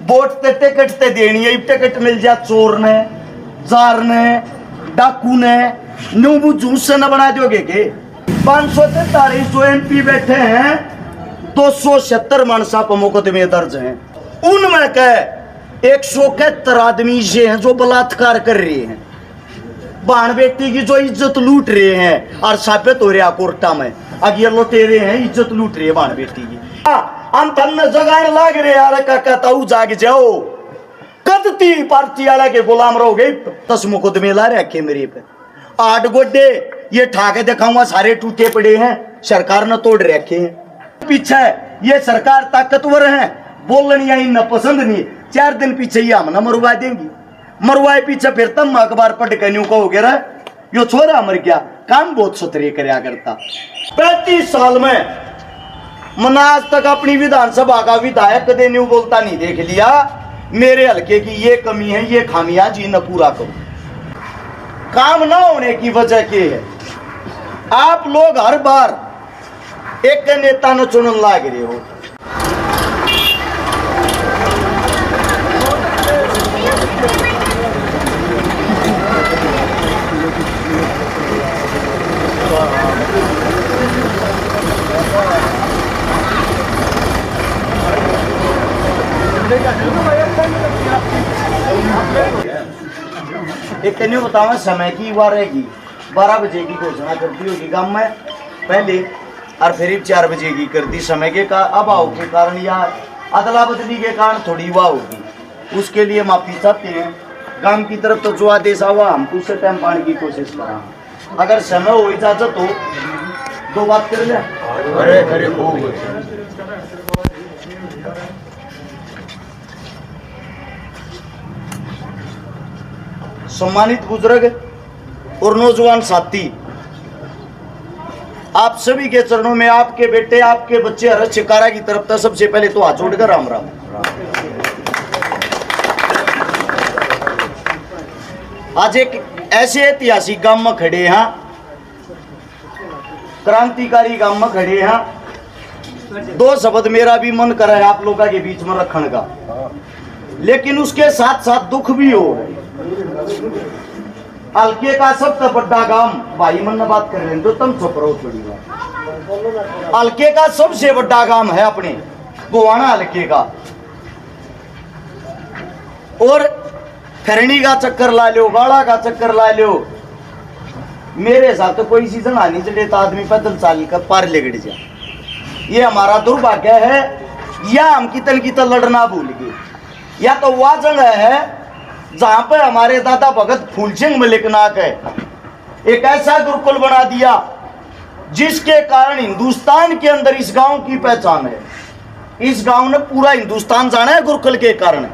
Vote ते ticket ते देनी है, टिकट मिल जा चोर ने, जार ने, डाकू ने, नींबू जूस से न बना दोगे के? 543 MP बैठे हैं, 276 मानसा पर मुकदमे दर्ज हैं। उनमें के 171 आदमी ये हैं जो बलात्कार कर रहे हैं, बाण बेटी की जो इज्जत लूट रहे हैं और साबित हो रहा कोर्टा में अगे लुटेरे हैं, इज्जत लूट रहे हैं बाण बेटी की। हम तन्ने जगान लाग रहे यार, काका ताऊ जाग जाओ, कदती पार्टी वाला के गुलाम रहोगे। 10 मुकदमे ला रखे मेरे पे, 8 गोड्डे ये ठाके दिखाऊंगा, सारे टूटे पड़े हैं, सरकार ने तोड़ रखे हैं। पीछे ये सरकार ताकतवर है, बोलनी आई न पसंद नहीं, 4 दिन पीछे ये हम न मरवा देंगी, मरवाए पीछे फिर तम अखबार पढ़ के न्यू कहोगे रे यो छोरा मर गया, काम बहुत सुथरे करया करता। 35 साल में मना आज तक अपनी विधानसभा का विधायक कदे न्यू बोलता नहीं देख लिया, मेरे हल्के की ये कमी है, ये खामियां जी न पूरा करो। काम ना होने की वजह क्या है? आप लोग हर बार एक नेता न चुनन लाग रहे हो। एक कन्या बतावा समय की वार रहेगी, 12 बजे की घोषणा करती होगी गांव में पहले, और फिर 4 बजे की कर दी। समय के अभाव के कारण या अदला बदली के कारण थोड़ी वाह होगी, उसके लिए माफी चाहते हैं। गांव की तरफ तो जो आदेश हुआ हम कुछ टाइम पाने की कोशिश करा, अगर समय हो इजाजत हो 2 बात कर ले। सम्मानित बुजुर्ग और नौजवान साथी, आप सभी के चरणों में आपके बेटे, आपके बच्चे हरस शिकारा की तरफ था, सबसे पहले तो हाथ जोड़कर राम राम। आज एक ऐसे ऐतिहासिक गांव में खड़े हैं, क्रांतिकारी गांव में खड़े हैं। 2 शब्द मेरा भी मन कर रहा है आप लोगों के बीच में रखने का, लेकिन उसके साथ साथ दुख भी हो। हल्के का सबसे बड़ा गांव, भाई मन बात कर रहे हैं तो तुम चुप रहो थोड़ी बात। हल्के का सबसे बड़ा गांव है अपने गोवाना हल्के का, और खरणी का चक्कर ला लो, गाड़ा का चक्कर ला लो, मेरे साथ तो कोई सीजन आनी चले तो आदमी पैदल चाल कर पार लेगड़ जा। ये हमारा दुर्भाग्य है, या हम कितन लड़ना भूल गए, या तो वह जगह है जहां पर हमारे दादा भगत फूलसिंह मलिकनाथ है एक ऐसा गुरुकुल बना दिया जिसके कारण हिंदुस्तान के अंदर इस गांव की पहचान है। इस गांव ने पूरा हिंदुस्तान जाना है गुरुकुल के कारण,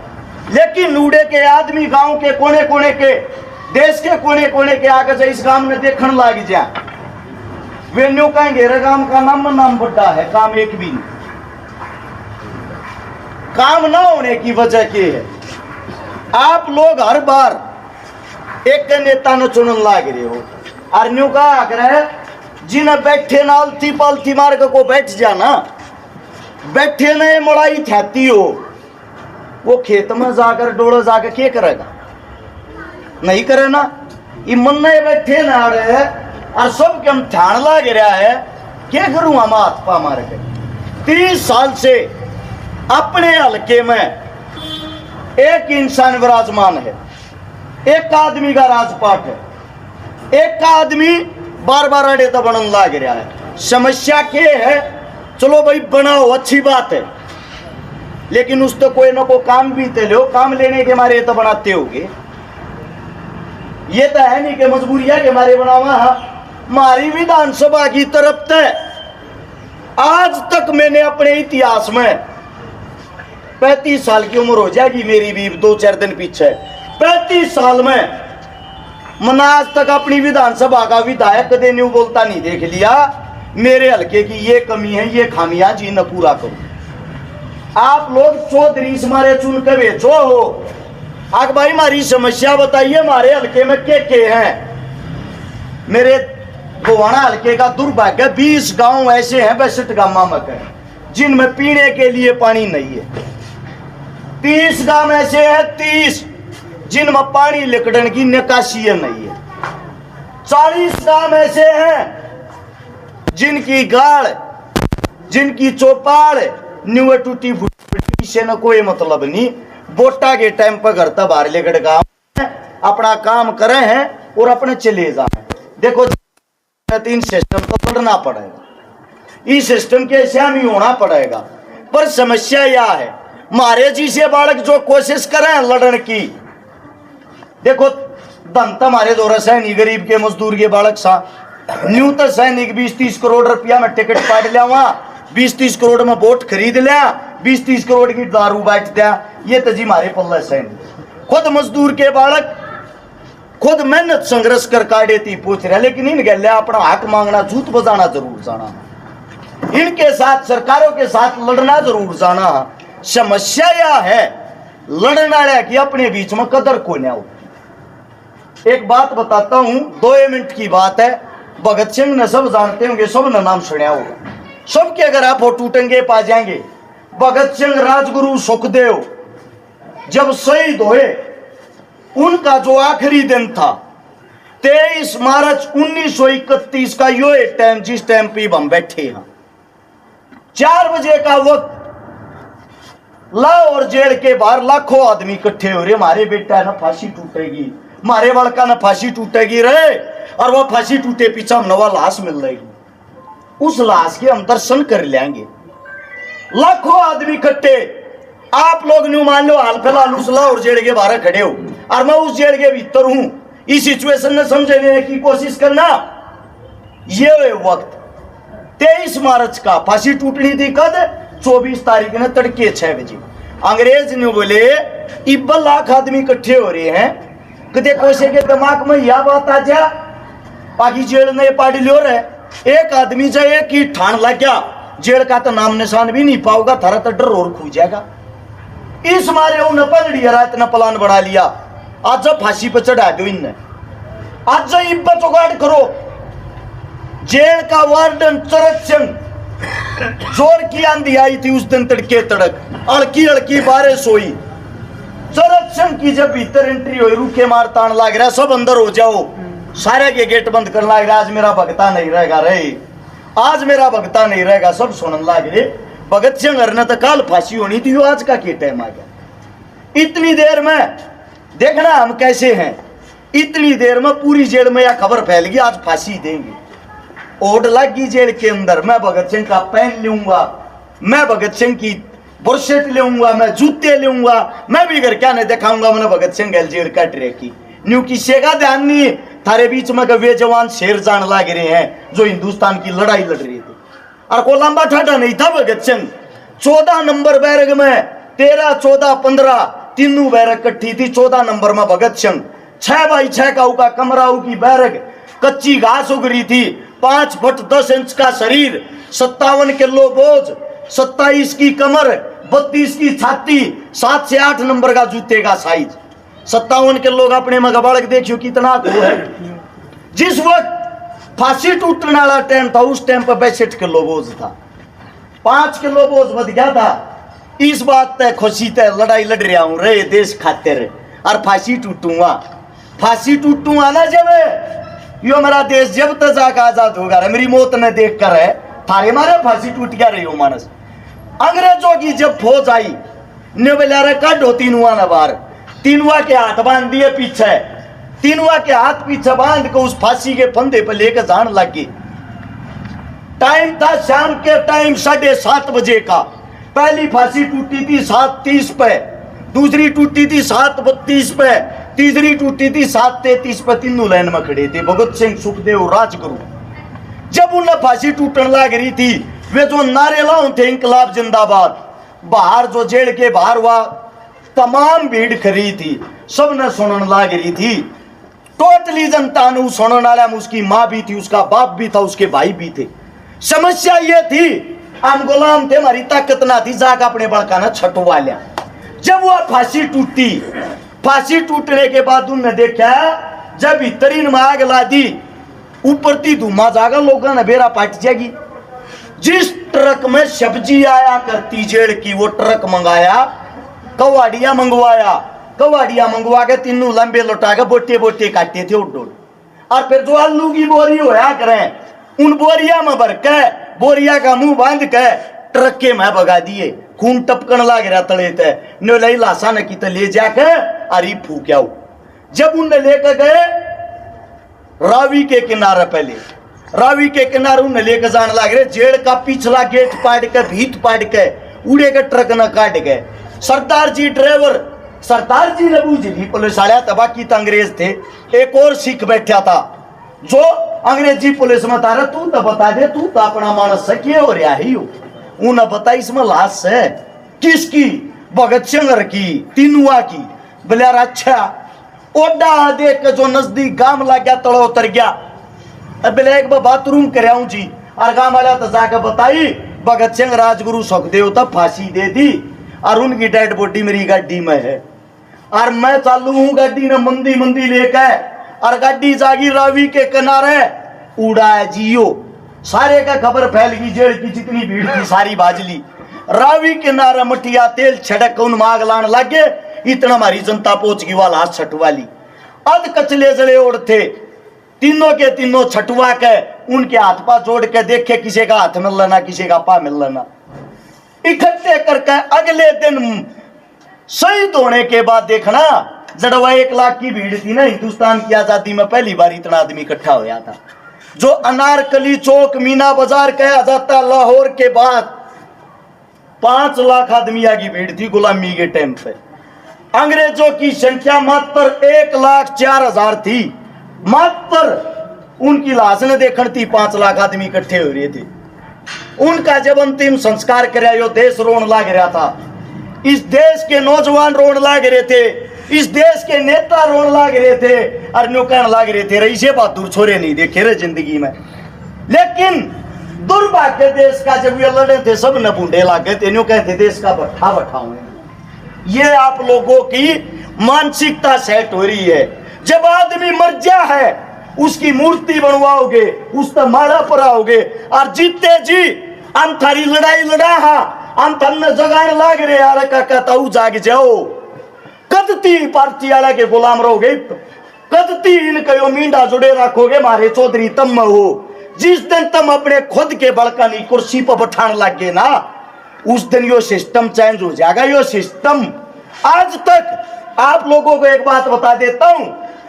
लेकिन नूडे के आदमी गांव के कोने कोने के, देश के कोने कोने के आगे से इस गांव में देखने लग जाए, वे न्यू कहेंगे रे गांव का नाम बड़ा है, काम एक भी नहीं। काम ना होने की वजह क्या है? आप लोग हर बार एक नेता न चुनन लाग रहे हो, और न्यू का आग्रह जिन्हें बैठे ना अलती पलती मार्ग को बैठ जाना, बैठे ने मड़ाई थाती हो, वो खेत में जाकर डोड़ा जाकर क्या करेगा? नहीं करे ना, ये मन नहीं बैठे ना रहे और सब के हम ध्यान लाग रहा है, क्या करूं हम हाथ पा मार के। 30 साल से अपने हल्के में एक इंसान विराजमान है, एक आदमी का राजपाट है, एक आदमी बार बार अड़े तो बनन लाग रहा है। समस्या क्या है? चलो भाई बनाओ, अच्छी बात है, लेकिन उस तो कोई ना कोई काम भी ते लो, काम लेने के मारे तो बनाते होगे। ये तो है नहीं कि मजबूरियां के मारे बनावा। हमारी विधानसभा की तरफ से आज तक मैंने अपने इतिहास में 35 साल की उम्र हो जाएगी मेरी भी 2-4 दिन पीछे, 35 साल में मैंने आज तक अपनी विधानसभा का विधायक कदे न्यू बोलता नहीं देख लिया, मेरे हल्के की ये कमी है, ये खामियां जी न पूरा करो। आप लोग चौधरी हमारे चुन के बेचो हो, आग भाई हमारी समस्या बताइए, हमारे हल्के में के हैं। मेरे गोवाना हल्के का दुर्भाग्य 20 गांव ऐसे हैं 62 गांव में जिनमें पीने के लिए पानी नहीं है। 30 गांव ऐसे हैं 30 जिनमें पानी लिकड़न की निकासी नहीं है। 40 गांव ऐसे हैं जिनकी गाड़, जिनकी चौपाड़ न्यू टूटी फूटी से न कोई मतलब नहीं। बोटा के टाइम पर घर तक बाहर लेकर गांव अपना काम करे हैं और अपने चले जाए। देखो इन सिस्टम को पढ़ना पड़ेगा, इस सिस्टम के श्याम ही होना पड़ेगा। पर समस्या यह है मारे जी से बालक जो कोशिश करें लड़न की, देखो धन तो हमारे दौरा सैनिक गरीब के मजदूर के बालक सा न्यू तो सैनिक 20-30 करोड़ रुपया में टिकट पाट लिया, वहां 20-30 करोड़ में वोट खरीद लिया, 20-30 करोड़ की दारू बांट दिया। ये तो जी हमारे पल्ला सैनिक खुद मजदूर के बालक खुद मेहनत संघर्ष कर काटे थी पूछ रहे, लेकिन इन गले अपना हक मांगना जूत बजाना जरूर जाना, इनके साथ सरकारों के साथ लड़ना जरूर जाना। समस्या यह है लड़ने वाले की अपने बीच में कदर को नहीं हो। एक बात बताता हूं 2 मिनट की बात है। भगत सिंह ने सब जानते होंगे, सब ने नाम सुना होगा, सबके अगर आप फोटो टंगे पा जाएंगे। भगत सिंह, राजगुरु सुखदेव जब शहीद हुए उनका जो आखिरी दिन था 23 मार्च 1931 का यो टाइम जिस टाइम पे हम बैठे हैं 4 बजे का वक्त, लाहौर जेल के बाहर लाखों आदमी इकट्ठे हो रहे। हमारे बेटा ना फांसी टूटेगी, हमारे बड़का ना फांसी टूटेगी रहे, और वो फांसी टूटे पीछे हम नवा लाश मिल रहेगी, उस लाश के हम दर्शन कर लेंगे। लाखों आदमी इकट्ठे, आप लोग न्यू मान लो हाल फिलहाल उस लाहौर जेल के बाहर खड़े हो और मैं उस जेल के भीतर हूं। इस सिचुएशन में समझने की कोशिश करना। ये वक्त 23 मार्च का फांसी टूटनी थी कद 24 तारीख ने तड़के 6 बजे। अंग्रेज ने बोले इब्बल लाख आदमी इकट्ठे हो रहे हैं, कदे कोसे के दिमाग में यह बात आ जा बाकी जेल ने पार्टी लो रहे। एक आदमी से एक ही ठान लग गया, जेल का तो नाम निशान भी नहीं पाओगा, थारा तो डर और खू जाएगा। इस मारे उन पलड़ी रात ने प्लान बना लिया, आज जब फांसी पर चढ़ा दो इनने, आज जब इब्बा जुगाड़ करो। जेल का वार्डन चरक सिंह जोर की आंधी आई थी उस दिन तड़के तड़क, अड़की अड़की बारिश सोई। चरक सिंह की जब भीतर एंट्री हुई रूखे मार तान लग रहा, सब अंदर हो जाओ, सारे के गेट बंद करने लग रहा। आज मेरा भगता नहीं रहेगा रे, आज मेरा भगता नहीं रहेगा, सब सुनने लग रहे। भगत सिंह ने तो काल फांसी होनी थी, आज का क्या टाइम आ गया। इतनी देर में देखना हम कैसे हैं, इतनी देर में पूरी जेल में यह खबर फैल गई आज फांसी देंगे। ओढ़ लगी जेल के अंदर, मैं भगत सिंह का पेन लूंगा, मैं भगत सिंह की बुरशेट लूंगा, मैं जूते लूंगा, मैं भी घर क्या नहीं दिखाऊंगा। मैंने भगत सिंह जेल कट रखी न्यू किसी का ध्यान नहीं थारे बीच में वे जवान शेर जान लग रहे हैं जो हिंदुस्तान की लड़ाई लड़ रहे थे। और को लंबा ठाडा नहीं था भगत सिंह। 14 नंबर बैरक में 13, 14, 15 तीनों बैरक कट्ठी थी। 14 नंबर में भगत सिंह 6x6 का कमरा की बैरक, कच्ची घास उग रही थी, 5 फुट 10 इंच का शरीर, 57 किलो बोझ, 27 की कमर, 32 की छाती, 7 से 8 नंबर का जूते का साइज, 57 किलो का अपने में गबाड़ देखियो कितना है। जिस वक्त फांसी टूटने वाला टाइम था उस टाइम पर 62 किलो बोझ था, 5 किलो बोझ बच गया था। इस बात तय खुशी तय लड़ाई लड़ रहा हूं रे देश खातिर, और फांसी टूटूंगा ना जब यो मेरा देश जब तक आजाद होगा रे, मेरी मौत ने देख कर है थारे मारे फांसी टूट गया रही हो मानस। अंग्रेजों की जब फौज आई ने बोला रे काटो तीनुआ न बार, तीनुआ के हाथ बांध दिए पीछे, तीनुआ के हाथ पीछे बांध के उस फांसी के फंदे पर लेकर जान लगी। टाइम था शाम के टाइम 7:30 बजे का। पहली फांसी टूटी थी 7:30 पे, दूसरी टूटी थी 7:32 पे, तीसरी टूटी थी 7:33 पे। तीनों लाइन में खड़े थे भगत सिंह, सुखदेव, राजगुरु। जब उन्हें फांसी टूटने लग रही थी वे जो नारे लाओ थे इंकलाब जिंदाबाद, बाहर जो जेल के बाहर हुआ तमाम भीड़ खड़ी थी, सबने सुनने लग रही थी। टोटली जनता ने सुनने वाला, उसकी माँ भी थी, उसका बाप भी था, उसके भाई भी थे। समस्या ये थी हम गुलाम थे, हमारी ताकत ना थी, जाकर अपने बड़का ना छटवा लिया। जब वह फांसी टूटी, फांसी टूटने के बाद उन्होंने देखा जब भीतरीन में आग ला दी, ऊपर थी धुआं जागा, लोगों ने बेरा पाट जाएगी। जिस ट्रक में सब्जी आया करती जेड़ की वो ट्रक मंगाया, कवाड़िया मंगवाया, कवाड़िया मंगवा के तीनों लंबे लौटा के बोटे बोटे काटते थे उड़। और फिर जो आलू की बोरी होया करें उन बोरिया में भर के बोरिया का मुंह बांध के ट्रक के में भगा दिए। खून टपकन लाग रहा तले ते नो लई लाशा न की तो ले जाके अरी फूक्या। जब उन्हें लेकर गए रावी के किनारे, पहले रावी के किनारे उन्हें लेकर जाने लग रहे, जेड़ का पिछला गेट पाड़ के भीत पाड़ के उड़े के ट्रक न काट गए। सरदार जी ड्राइवर, सरदार जी ने बूझ ली पुलिस आया तबा की तो अंग्रेज थे। एक और सिख बैठा था जो अंग्रेजी पुलिस में तारा तू तो बता दे, तू तो अपना मानस से क्या हो रहा है। उन्हें बता इसमें लाश है किसकी, भगत सिंह की, तीनुआ की। बोले अच्छा, ओडा देख के जो नजदीक गांव लग गया तड़ो उतर गया। अब बोले एक बाथरूम कर हूं जी, और गांव वाला तो जाकर बताई भगत सिंह राजगुरु सुखदेव तो फांसी दे दी और उनकी डेड बॉडी मेरी गाड़ी में है। और मैं चालू हूं गाड़ी ने मंदी मंदी लेकर, और गाड़ी जागी रावी के किनारे उड़ा है जियो। सारे का खबर फैल गई, जेल की जितनी भीड़ थी सारी बाजली। रावी किनारे मटिया तेल छड़क उन माग लान लगे, इतना हमारी जनता पहुंच गई वाला छठवाली। अध कचले जड़े ओढ़ थे, तीनों के तीनों छठवा के उनके हाथ पा जोड़ के देखे किसी का हाथ मिल लेना किसी का पा मिल लेना। इकट्ठे करके अगले दिन शहीद होने के बाद देखना, जड़वा 1 लाख की भीड़ थी ना, हिंदुस्तान की आजादी में पहली बार इतना आदमी इकट्ठा होया था। जो अनारकली चौक मीना बाजार कहा जाता लाहौर के बाद 5 लाख आदमिया की भीड़ थी गुलामी के टाइम पे। अंग्रेजों की संख्या मात्र 1,04,000 थी। मात्र उनकी लाश ने देखने थी 5 लाख आदमी इकट्ठे हो रहे थे। उनका जब अंतिम संस्कार कराया यो देश रोन लाग रहा था, इस देश के नौजवान रोन लाग रहे थे, इस देश के नेता रोन लाग रहे थे, और न्यू कहने लाग रहे थे रईसे बहादुर छोरे नहीं देखे रे जिंदगी में। लेकिन दुर्भाग्य देश का, जब ये लड़े थे सब न बूढ़े लागे थे, न्यू कहते देश का बट्ठा बठाओ। ये आप लोगों की मानसिकता सेट हो रही है। जब आदमी मर जा है उसकी मूर्ति बनवाओगे, उस पर माला पराओगे, और जीते जी हम थारी लड़ाई लड़ा हा, हम तमने जगाने लाग रहे यार काका ताऊ जाग जाओ। कदती पार्टी वाला के गुलाम रहोगे, कदती इनका मींडा जुड़े रखोगे मारे चौधरी तम हो। जिस दिन तुम अपने खुद के बड़कानी कुर्सी पर बैठाने लग गए ना, उस दिन यो सिस्टम चेंज हो जाएगा। यो सिस्टम आज तक आप लोगों को एक बात बता देता हूं,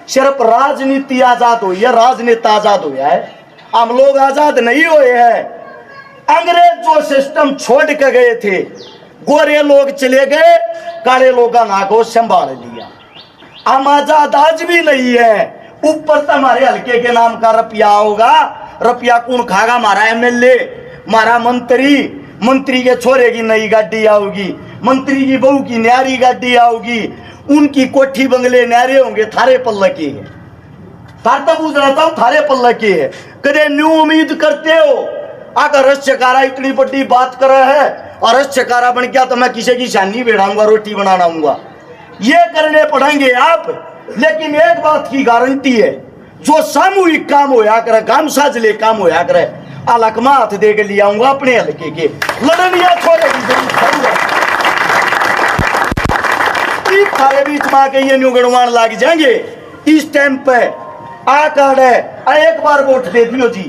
सिर्फ राजनीति आजाद हुई है, राजनेता आजाद हुआ है, हम लोग आजाद नहीं हुए हैं। अंग्रेज जो सिस्टम छोड़ के गए थे, गोरे लोग चले गए, काले लोगों को संभाल लिया। हम आजाद आज भी नहीं है। ऊपर तो हमारे हल्के के नाम का रुपया होगा, रुपया कौन खागा? हमारा एमएलए, हमारा मंत्री, मंत्री के छोरे की नई गाड़ी आओगी, मंत्री की बहू की न्यारी गाड़ी आओगी, उनकी कोठी बंगले न्यारे होंगे, थारे पल्ले के है। थार तो पूछ रहा था थारे पल्ले के है। कदे न्यू उम्मीद करते हो अगर रश्यकारा इतनी बड़ी बात कर रहा है और रश्यकारा बन गया तो मैं किसी की शानी बैठाऊंगा, रोटी बनाना आऊंगा, ये करने पड़ेंगे आप। लेकिन एक बात की गारंटी है, जो सामूहिक काम होया करे, काम साजले काम होया करे, अलकमा हाथ दे के ले आऊंगा अपने हल्के के। लड़निया छोड़े थारे बीच में आके ये न्यू गणवान लाग जाएंगे। इस टाइम पे आकर एक बार वोट दे दियो जी,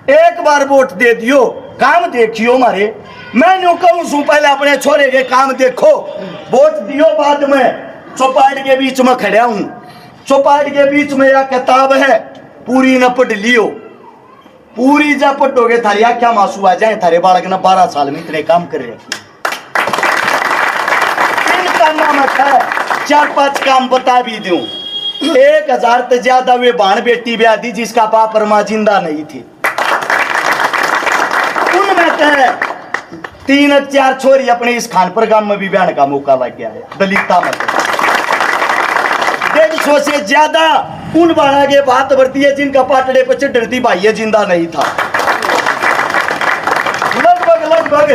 एक बार वोट दे दियो, काम देखियो मारे। मैं न्यू कहूं सू पहले अपने छोरे के काम देखो, वोट दियो बाद में। चौपाट के बीच में खड़ा हूं, चौपाट के बीच में यह किताब है, पूरी न पढ़ लियो। पूरी जब पढ़ोगे थारी क्या मासू आ जाए। थारे बालक ने 12 साल में इतने काम कर रखे। इनका नाम है 4-5 काम बता भी दूं। 1000 से ज्यादा वे भाण बेटी ब्याह दी जिसका बाप और मां जिंदा नहीं थे। उनमें से 3-4 छोरी अपने इस खानपुर गांव में भी ब्याह का मौका लग गया है। दलिता में 150 से ज्यादा उन बाणा के बात बढ़ती है जिनका पाटड़े पर चढ़ती भाई जिंदा नहीं था। लगभग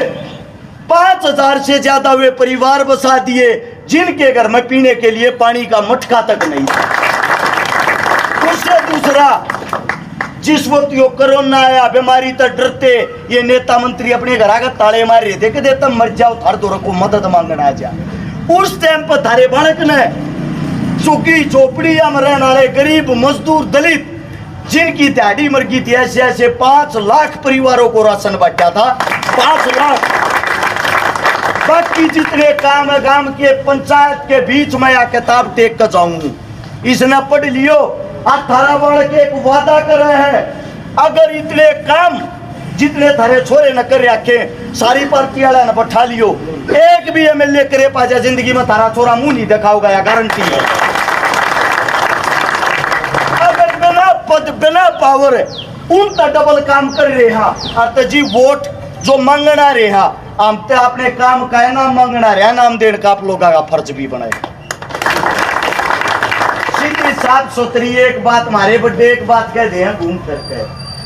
5000 से ज्यादा वे परिवार बसा दिए जिनके घर में पीने के लिए पानी का मटका तक नहीं था। उससे दूसरा, जिस वक्त यो कोरोना आया, बीमारी तो डरते ये नेता मंत्री अपने घर आकर ताले मार रहे थे कि तुम मर जाओ, थार दो को मदद मांगना आ जा। उस टाइम पर थारे बालक ने चुकी चोपड़िया में रहने वाले गरीब मजदूर दलित जिनकी दिहाड़ी मर गई थी, ऐसे ऐसे 5 लाख परिवारों को राशन बांटा था। 5 लाख। बाकी जितने काम है गांव के पंचायत के बीच में या किताब टेक कर जाऊंगी, इसने पढ़ लियो। 18 बालक एक वादा कर रहे हैं, अगर इतने काम जितने थारे छोरे न कर रखे सारी पार्टी वाला न बैठा लियो, एक भी एमएलए करे पाजा जिंदगी में थारा छोरा मुंह नहीं दिखाओगा, या गारंटी है। अगर बिना पद बिना पावर उन तो डबल काम कर रहा और तो जी वोट जो मांगना रहा, हम तो अपने काम का है नाम मांगना रहा, नाम देने का आप लोगों का फर्ज भी बनाए। सीधी साफ सुथरी एक बात मारे बड़े एक बात कह दे घूम करके,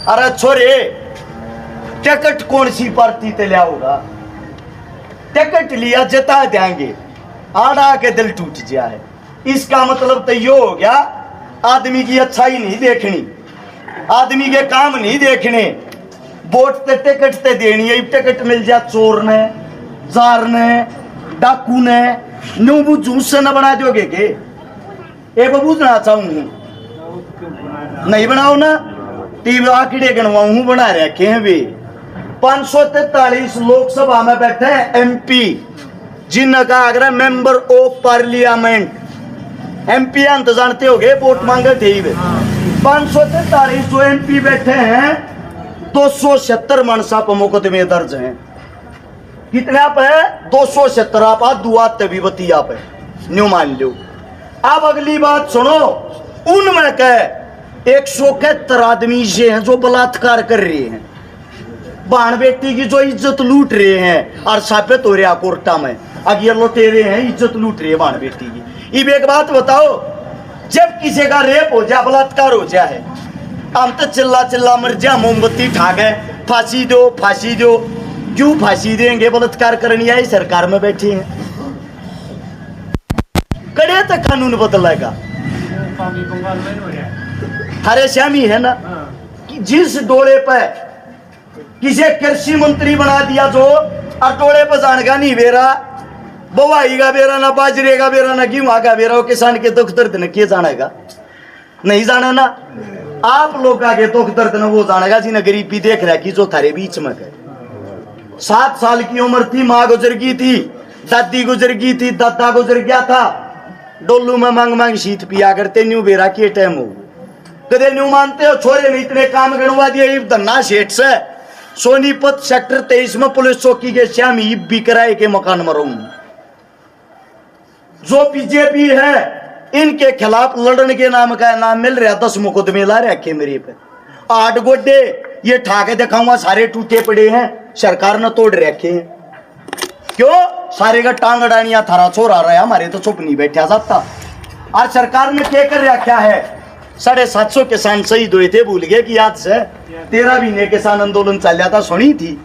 अरे छोरे टिकट कौन सी पार्टी ते लियाओगा? टिकट लिया जता देंगे, आड़ा के दिल टूट जाए। इसका मतलब तो ये हो गया आदमी की अच्छाई नहीं देखनी, आदमी के काम नहीं देखने, वोट ते टिकट ते देनी है। टिकट मिल जा चोर ने, जार ने, डाकू ने, न्यू जूस से न बना दोगे के? एक बुझना चाहूंगी, नहीं बनाओ ना, टीवी आंकड़े गणवाऊ बना रखे हैं वे। 543 लोकसभा में बैठे हैं एमपी, जिनका Agra member of parliament. MP अंत जानते हो गए, वोट मांगे थे। 543 जो एमपी बैठे हैं, 276 मनसा पर मुकदमे दर्ज हैं। कितने आप है? 276। आप दुआ तभी बती आप है, न्यू मान लो। अब अगली बात सुनो, उनमें कह 171 आदमी से हैं जो बलात्कार कर रहे हैं, बहन बेटी की जो इज्जत लूट रहे हैं और साबित हो रहा कोर्टा में। अब ये लुटेरे हैं, इज्जत लूट रहे हैं बहन बेटी की। अब एक बात बताओ, जब किसी का रेप हो जाए, बलात्कार हो जाए, हम तो चिल्ला चिल्ला मर जा, मोमबत्ती ठाक है, फांसी दो फांसी दो। क्यों फांसी देंगे? बलात्कार करनी आई सरकार में बैठे हैं, कड़े तक कानून बदलेगा। हरे श्यामी है ना कि जिस डोले पर किसी कृषि मंत्री बना दिया जो, और डोले पर जानेगा नहीं बेरा, बुआई का बेरा ना, बाजरे का बेरा ना, गेहूं का बेरा, वो किसान के दुख दर्द ने किए जानेगा? नहीं जाना ना। आप लोग के दुख दर्द ने वो जानेगा जिन्हें गरीबी देख रहा कि जो थारे बीच में है। 7 साल की उम्र थी, माँ गुजर गई थी, दादी गुजर गई थी, दादा गुजर गया था, डोलू में मांग मांग शीत पिया करते। न्यू बेरा के टाइम हो कदे न्यू मानते हो? छोरे ने इतने काम गणवा दिए। धन्ना सेठ से सोनीपत सेक्टर 23 में पुलिस चौकी के श्यामी भी किराए के मकान में रहूं। जो बीजेपी है इनके खिलाफ लड़ने के नाम का नाम मिल रहा, 10 मुकदमे ला रखे मेरे पे। 8 गोड्डे ये ठाके दिखाऊंगा, सारे टूटे पड़े हैं, सरकार ने तोड़ रखे हैं। क्यों? सारे का टांग अडानिया थारा छोरा रहा है, हमारे तो चुप नहीं बैठा जाता। और सरकार ने क्या कर रखा है? 750 किसान शहीद हुए थे, भूल गए कि याद से 13 महीने किसान आंदोलन चल रहा था, सुनी थी?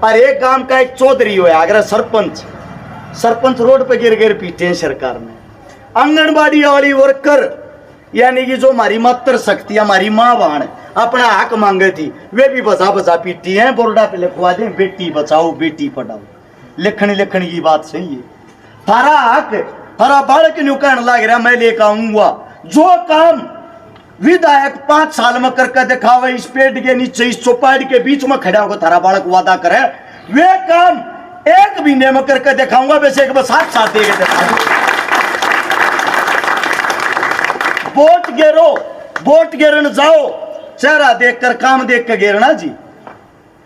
अरे गांव का एक चौधरी हुआ आगरा सरपंच रोड पे गिर पीटे हैं सरकार ने। आंगनबाड़ी वाली वर्कर यानी कि जो हमारी मातृ शक्ति, हमारी माँ बहन अपना हक मांगे थी, वे भी बजा पीटी हैं। बोर्डा पे लिखवा दें बेटी बचाओ बेटी पढ़ाओ, लिखने की बात सही है। थारा हक थारा बालक न्यू कहने लग रहा मैं लेकर आऊंगा। जो काम विधायक 5 साल में करके दिखावे, इस पेड़ के नीचे इस चौपाटी के बीच में खड़ा होकर थारा बालक वादा करे, वे काम 1 महीने में करके दिखाऊंगा। वैसे एक बार 7 साल दे वोट गिरन जाओ, चेहरा देखकर काम देख कर गिरना जी,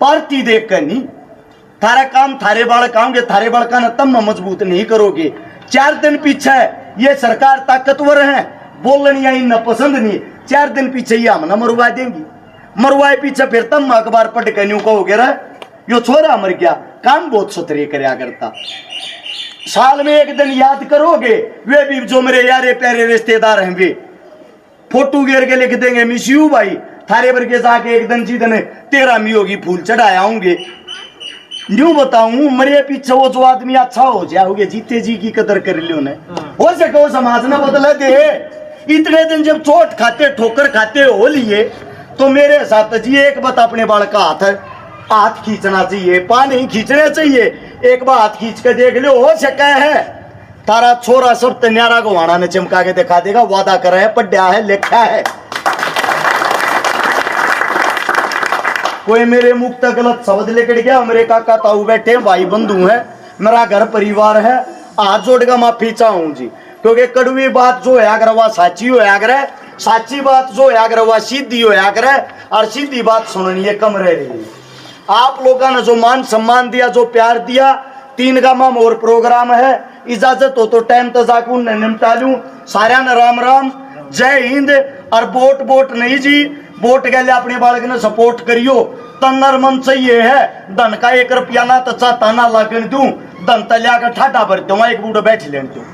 पार्टी देख कर नहीं। थारा काम थारे बालक आऊंगे, थारे बालका ने तब मजबूत नहीं करोगे। 4 दिन पीछे ये सरकार ताकतवर है, बोलनी आई न पसंद नहीं, 4 दिन पीछे ये हम न मरवा देंगी। मरवाए पीछे फिर तब अखबार पढ़ के न्यू कहोगे रे यो छोरा मर गया, काम बहुत सुथरे करया करता। साल में 1 दिन याद करोगे, वे भी जो मेरे यारे प्यारे रिश्तेदार हैं, वे फोटो घेर के लिख देंगे मिस यू भाई, थारे भर के जाके 1 दिन जी दिन 13 मी होगी फूल चढ़ाए आऊंगे। न्यू बताऊं मरे पीछे वो जो आदमी अच्छा हो जाओगे, जीते जी की कदर कर लियो ने, हो सके समाज ने बदला दे। इतने दिन जब चोट खाते ठोकर खाते हो लिए, तो मेरे साथ जी एक बात अपने बाल का हाथ है, हाथ खींचना चाहिए, पा नहीं खींचने चाहिए। एक बार हाथ खींच के देख लो, हो सका है तारा छोरा सब तन्यारा को वाणा ने चमका के दिखा देगा। वादा कर है, पढ़ा है, लिखा है। कोई मेरे मुख तक गलत शब्द लेकर गया, मेरे काका ताऊ बैठे भाई बंधु है, मेरा घर परिवार है, हाथ जोड़ का माफी चाहूं जी। क्योंकि कड़वी बात जो है अगर वह साची हो करे, साची बात जो है अगर वह सीधी हो करे, और सीधी बात सुननी है कम रह रही। आप लोगों ने जो मान सम्मान दिया, जो प्यार दिया, 3 गामा में और प्रोग्राम है। इजाजत हो तो टाइम तो जाकू निपटा लूं। सारा ने राम राम, जय हिंद। और वोट वोट नहीं जी, वोट के लिए अपने बालक ने सपोर्ट करियो। तन्नर मन चाहिए है, धन का 1 रुपया ना तो चाहता ना लगन दूं, धन तलिया का ठाटा भरते वहां एक बूढ़ा बैठ लेन दूं।